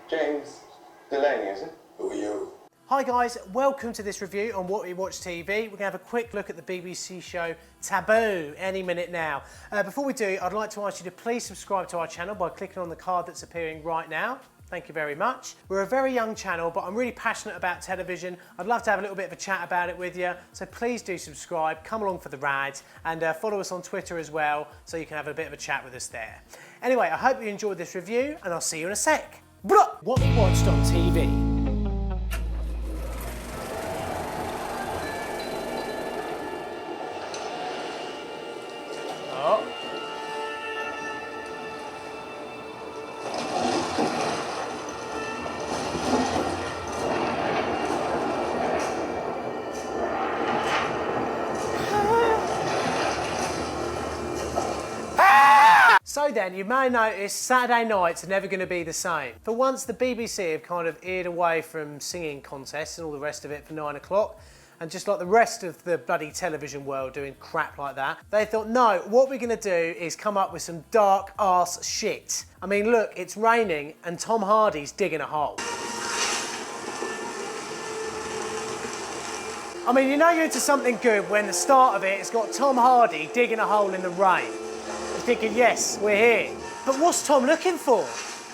James Delaney, is it? Who are you? Hi guys, welcome to this review on What We Watch TV. We're going to have a quick look at the BBC show Taboo any minute now. Before we do, I'd like to ask you to please subscribe to our channel by clicking on the card that's appearing right now. Thank you very much. We're a very young channel, but I'm really passionate about television. I'd love to have a little bit of a chat about it with you, so please do subscribe, come along for the ride, and follow us on Twitter as well, so you can have a bit of a chat with us there. Anyway, I hope you enjoyed this review, and I'll see you in a sec. What we watched on TV. So then, you may notice Saturday nights are never going to be the same. For once, the BBC have kind of eared away from singing contests and all the rest of it for 9 o'clock. And just like the rest of the bloody television world doing crap like that, they thought, no, what we're going to do is come up with some dark arse shit. I mean, look, it's raining and Tom Hardy's digging a hole. I mean, you know you're into something good when the start of it has got Tom Hardy digging a hole in the rain. You're thinking, yes, we're here. But what's Tom looking for?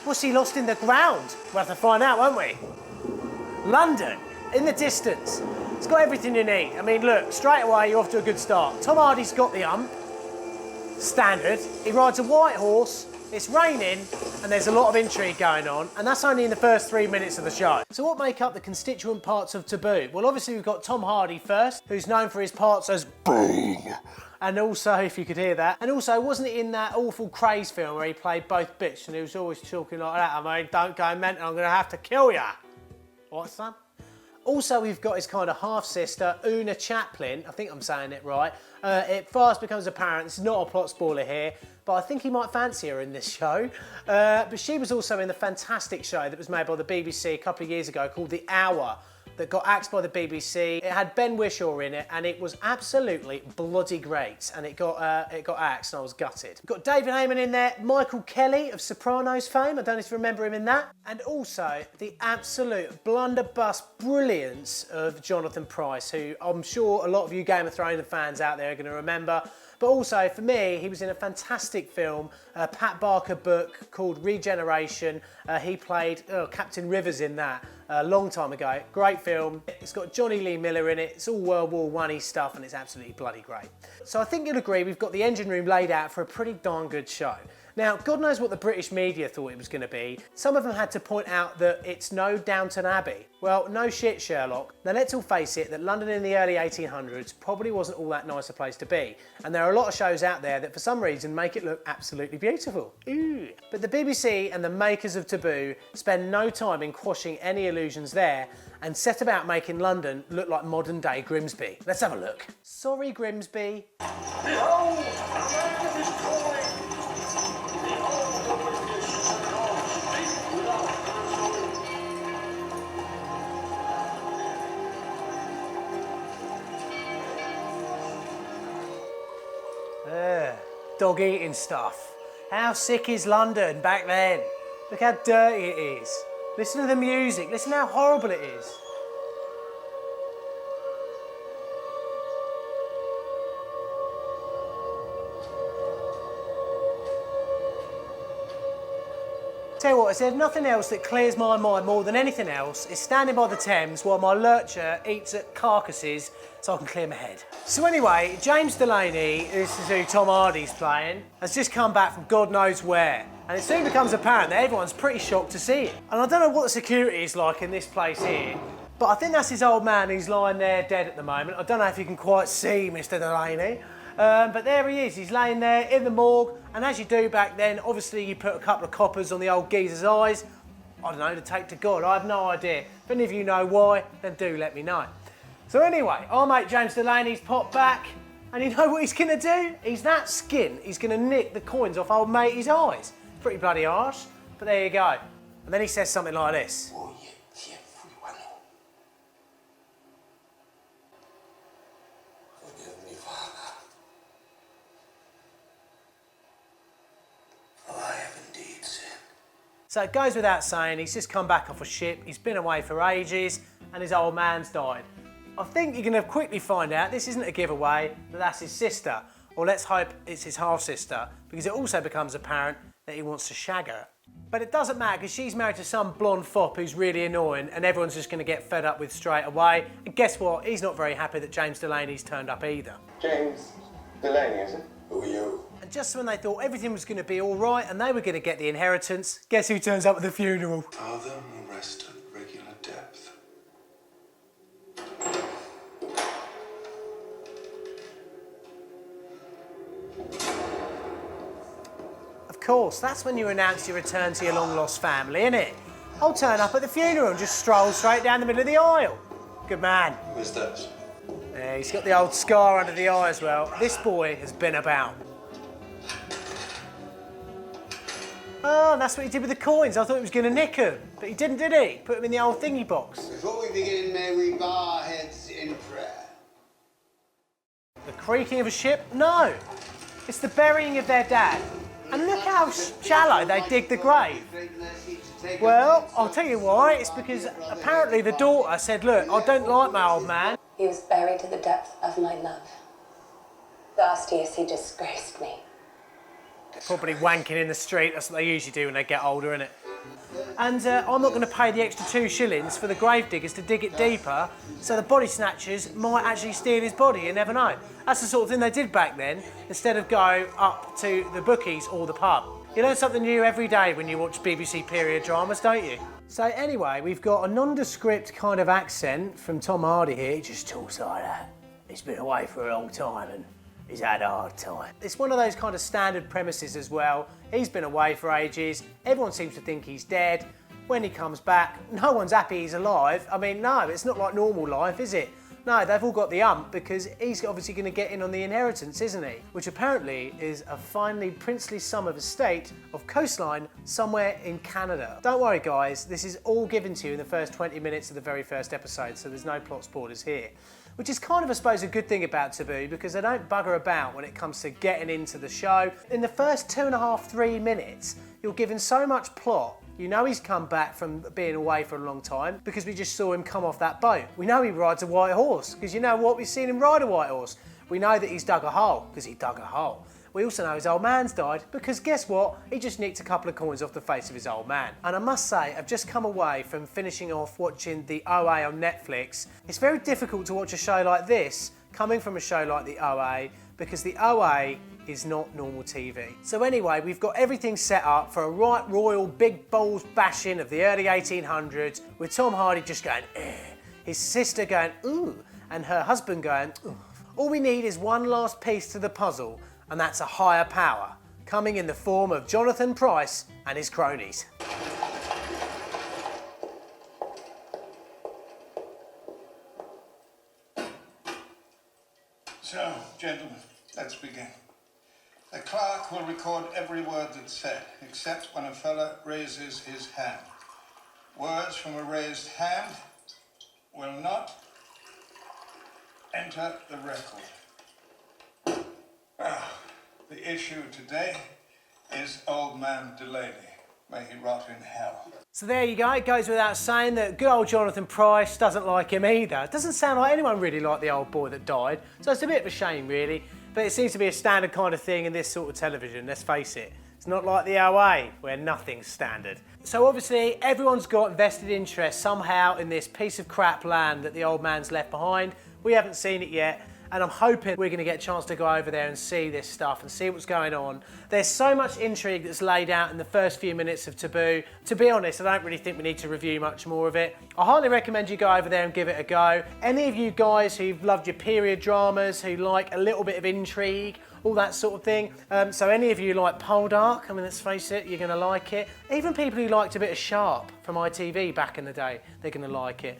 What's he lost in the ground? We'll have to find out, won't we? London, in the distance. It's got everything you need. I mean, look, straight away, you're off to a good start. Tom Hardy's got the ump. Standard. He rides a white horse, it's raining, and there's a lot of intrigue going on, and that's only in the first 3 minutes of the show. So what make up the constituent parts of Taboo? Well, obviously we've got Tom Hardy first, who's known for his parts as Bane. And also, if you could hear that, and also, wasn't it in that awful Krays film where he played both bits and he was always talking like that? I mean, don't go mental, I'm going to have to kill ya. What, son? Also, we've got his kind of half-sister, Oona Chaplin. I think I'm saying it right. It fast becomes apparent, this is not a plot spoiler here, but I think he might fancy her in this show. But she was also in the fantastic show that was made by the BBC a couple of years ago called The Hour, that got axed by the BBC. It had Ben Whishaw in it, and it was absolutely bloody great. And it got axed, and I was gutted. We've got David Hayman in there, Michael Kelly of Sopranos fame. I don't know if you remember him in that. And also the absolute blunderbuss brilliance of Jonathan Pryce, who I'm sure a lot of you Game of Thrones fans out there are going to remember. But also, for me, he was in a fantastic film, a Pat Barker book called Regeneration. He played Captain Rivers in that a long time ago. Great film. It's got Johnny Lee Miller in it. It's all World War I-y stuff, and it's absolutely bloody great. So I think you'll agree we've got the engine room laid out for a pretty darn good show. Now, God knows what the British media thought it was going to be. Some of them had to point out that it's no Downton Abbey. Well, no shit, Sherlock. Now, let's all face it that London in the early 1800s probably wasn't all that nice a place to be. And there are a lot of shows out there that for some reason make it look absolutely beautiful. Ooh. But the BBC and the makers of Taboo spend no time in quashing any illusions there and set about making London look like modern day Grimsby. Let's have a look. Sorry, Grimsby. Dog eating stuff. How sick is London back then? Look how dirty it is. Listen to the music, listen how horrible it is. Tell you what, if there's nothing else that clears my mind more than anything else, is standing by the Thames while my lurcher eats at carcasses so I can clear my head. So anyway, James Delaney, this is who Tom Hardy's playing, has just come back from God knows where. And it soon becomes apparent that everyone's pretty shocked to see him. And I don't know what the security is like in this place here, but I think that's his old man who's lying there dead at the moment. I don't know if you can quite see Mr. Delaney. But there he is, he's laying there in the morgue, and as you do back then, obviously you put a couple of coppers on the old geezer's eyes, I don't know, to take to God, I have no idea. If any of you know why, then do let me know. So anyway, our mate James Delaney's popped back, and you know what he's gonna do? He's that skin, he's gonna nick the coins off old matey's eyes. Pretty bloody harsh, but there you go. And then he says something like this. So it goes without saying, he's just come back off a ship, he's been away for ages, and his old man's died. I think you're going to quickly find out this isn't a giveaway, that that's his sister. Or let's hope it's his half-sister, because it also becomes apparent that he wants to shag her. But it doesn't matter, because she's married to some blonde fop who's really annoying, and everyone's just going to get fed up with straight away. And guess what? He's not very happy that James Delaney's turned up either. James Delaney, is it? Who are you? And just when they thought everything was going to be all right and they were going to get the inheritance, guess who turns up at the funeral? Father arrested regular depth. Of course, that's when you announce your return to your long-lost family, innit? I'll turn up at the funeral and just stroll straight down the middle of the aisle. Good man. Who's that? Yeah, he's got the old scar under the eye as well. This boy has been about. Oh, that's what he did with the coins. I thought he was going to nick them, but he didn't, did he? Put them in the old thingy box. Before we begin, may we bow our heads in prayer? The creaking of a ship? No. It's the burying of their dad. And look how shallow they dig the grave. Well, I'll tell you why. It's because apparently the daughter said, look, I don't like my old man. He was buried to the depth of my love. Last year he disgraced me. Probably wanking in the street. That's what they usually do when they get older, innit? And I'm not going to pay the extra 2 shillings for the grave diggers to dig it deeper, so the body snatchers might actually steal his body, you never know. That's the sort of thing they did back then, instead of go up to the bookies or the pub. You learn something new every day when you watch BBC period dramas, don't you? So anyway, we've got a nondescript kind of accent from Tom Hardy here. He just talks like that. He's been away for a long time and he's had a hard time. It's one of those kind of standard premises as well. He's been away for ages. Everyone seems to think he's dead. When he comes back, no one's happy he's alive. I mean, no, it's not like normal life, is it? No, they've all got the ump because he's obviously going to get in on the inheritance, isn't he? Which apparently is a finely princely sum of estate of coastline somewhere in Canada. Don't worry, guys, this is all given to you in the first 20 minutes of the very first episode, so there's no plot spoilers here. Which is kind of, I suppose, a good thing about Taboo because they don't bugger about when it comes to getting into the show. In the first 2.5, 3 minutes, you're given so much plot. You know he's come back from being away for a long time because we just saw him come off that boat. We know he rides a white horse because you know what? We've seen him ride a white horse. We know that he's dug a hole because he dug a hole. We also know his old man's died because guess what? He just nicked a couple of coins off the face of his old man. And I must say, I've just come away from finishing off watching the OA on Netflix. It's very difficult to watch a show like this coming from a show like the OA because the OA is not normal TV. So anyway, we've got everything set up for a right royal big balls bashing of the early 1800s with Tom Hardy just going, his sister going, ooh, and her husband going, ooh. All we need is one last piece to the puzzle, and that's a higher power, coming in the form of Jonathan Pryce and his cronies. So, gentlemen, let's begin. The clerk will record every word that's said, except when a fella raises his hand. Words from a raised hand will not enter the record. The issue today is Old Man Delaney. May he rot in hell. So there you go, it goes without saying that good old Jonathan Pryce doesn't like him either. It doesn't sound like anyone really liked the old boy that died, so it's a bit of a shame really, but it seems to be a standard kind of thing in this sort of television, let's face it. It's not like the OA, where nothing's standard. So obviously everyone's got vested interest somehow in this piece of crap land that the old man's left behind. We haven't seen it yet. And I'm hoping we're going to get a chance to go over there and see this stuff and see what's going on. There's so much intrigue that's laid out in the first few minutes of Taboo. To be honest, I don't really think we need to review much more of it. I highly recommend you go over there and give it a go. Any of you guys who've loved your period dramas, who like a little bit of intrigue, all that sort of thing. So any of you like Poldark, I mean, let's face it, you're going to like it. Even people who liked a bit of Sharp from ITV back in the day, they're going to like it.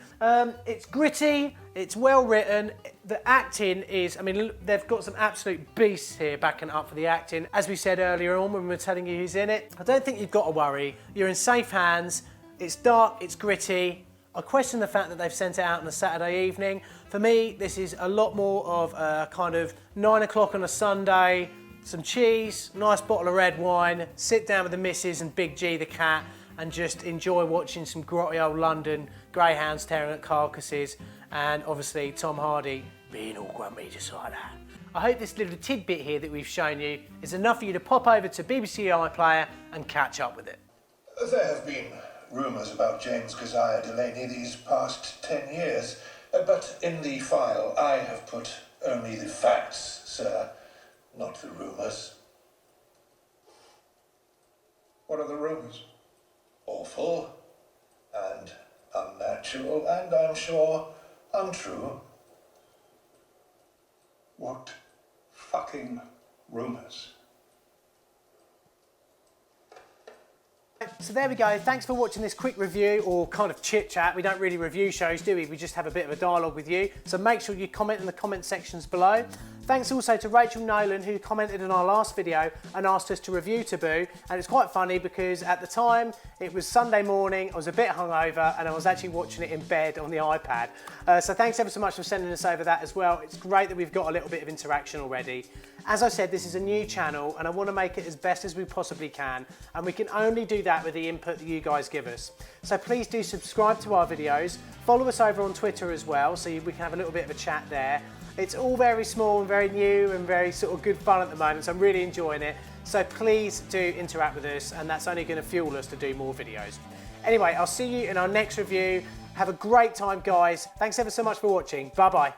It's gritty, it's well written. The acting is, I mean, they've got some absolute beasts here backing up for the acting. As we said earlier on when we were telling you who's in it, I don't think you've got to worry. You're in safe hands. It's dark, it's gritty. I question the fact that they've sent it out on a Saturday evening. For me, this is a lot more of a kind of 9 o'clock on a Sunday, some cheese, nice bottle of red wine, sit down with the missus and Big G the cat, and just enjoy watching some grotty old London greyhounds tearing at carcasses, and obviously Tom Hardy being all grumpy just like that. I hope this little tidbit here that we've shown you is enough for you to pop over to BBC iPlayer and catch up with it. There have been rumours about James Keziah Delaney these past 10 years, but in the file I have put only the facts, sir, not the rumours. What are the rumours? Awful and unnatural and, I'm sure, untrue. What fucking rumours? So there we go, thanks for watching this quick review, or kind of chit chat. We don't really review shows, do we? We just have a bit of a dialogue with you. So make sure you comment in the comment sections below. Thanks also to Rachel Nolan, who commented in our last video and asked us to review Taboo. And it's quite funny because at the time, it was Sunday morning, I was a bit hungover, and I was actually watching it in bed on the iPad. So thanks ever so much for sending us over that as well. It's great that we've got a little bit of interaction already. As I said, this is a new channel and I want to make it as best as we possibly can, and we can only do that with the input that you guys give us. So please do subscribe to our videos, follow us over on Twitter as well, so we can have a little bit of a chat there. It's all very small and very new and very sort of good fun at the moment, so I'm really enjoying it. So please do interact with us, and that's only going to fuel us to do more videos. Anyway, I'll see you in our next review. Have a great time, guys. Thanks ever so much for watching. Bye-bye.